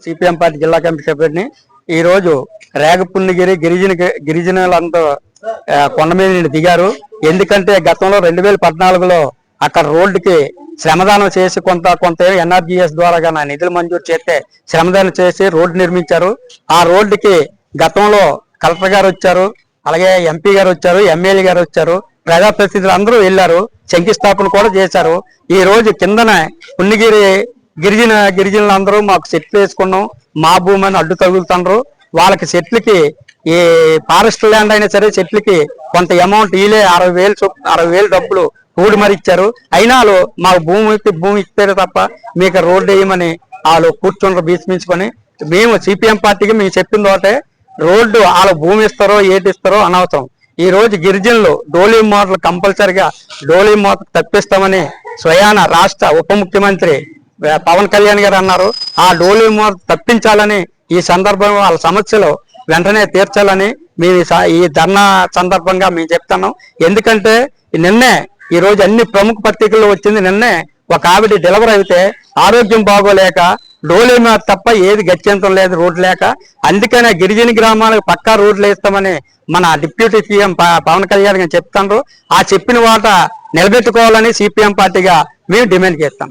CPM party జిల్లా committee సభ్యుడిని. ఈ రోజు రేగపున్నగిరి గిరిజనులంతా కొండ మీద నుండి దిగారు. ఎందుకంటే గతంలో 2014లో అక్కడ రోడ్డుకి శ్రమదానం చేసి కొంత ఎన్ఆర్జీఎస్ ద్వారా నిధులు మంజూరు చేస్తే శ్రమదానం చేసి రోడ్డు నిర్మించారు. ఆ రోడ్డుకి గతంలో కలెక్టర్ గారు వచ్చారు, అలాగే ఎంపీ గారు వచ్చారు, ఎమ్మెల్యే గారు వచ్చారు, ప్రజాప్రతినిధులు అందరూ వెళ్ళారు, శంకుస్థాపన కూడా చేశారు. ఈ రోజు కిందన పున్నగిరి గిరిజనులందరూ మాకు సెట్లు వేసుకున్నాం, మా భూమి అని అడ్డు తగులుతుండ్రు. వాళ్ళకి చెట్లకి ఈ ఫారెస్ట్ ల్యాండ్ అయినా సరే చెట్లకి కొంత అమౌంట్ వీలే 60,000 డబ్బులు కూడి మరి ఇచ్చారు. అయినా వాళ్ళు మాకు భూమి ఇస్తారు తప్ప మీకు రోడ్డు వేయమని వాళ్ళు కూర్చుండ్రు భీష్మించుకొని. మేము సిపిఎం పార్టీకి మేము చెప్పిన తోటే రోడ్డు వాళ్ళ భూమి ఇస్తారో ఏటి ఇస్తారో అనవసరం. ఈ రోజు గిరిజనులు డోలీ మోతలు కంపల్సరిగా డోలీ మోత తప్పిస్తామని స్వయాన రాష్ట్ర ఉప ముఖ్యమంత్రి పవన్ కళ్యాణ్ గారు అన్నారు. ఆ డోలీ మోత తప్పించాలని ఈ సందర్భంగా వాళ్ళ సమస్యలు వెంటనే తీర్చాలని మేము ఈ ధర్నా సందర్భంగా మేము చెప్తున్నాం. ఎందుకంటే నిన్నే ఈ రోజు అన్ని ప్రముఖ పత్రికల్లో వచ్చింది. నిన్నే ఒక ఆవిడ డెలివరీ అయితే ఆరోగ్యం బాగోలేక డోలీ మీద తప్ప ఏది గత్యంతరం లేదు రోడ్డు లేక. అందుకనే గిరిజన గ్రామాలకు పక్కా రోడ్లు వేస్తామని మన డిప్యూటీ సీఎం పవన్ కళ్యాణ్ గారు చెప్తాండ్రు. ఆ చెప్పిన వాట నిలబెట్టుకోవాలని సిపిఎం పార్టీగా మేము డిమాండ్ చేస్తాం.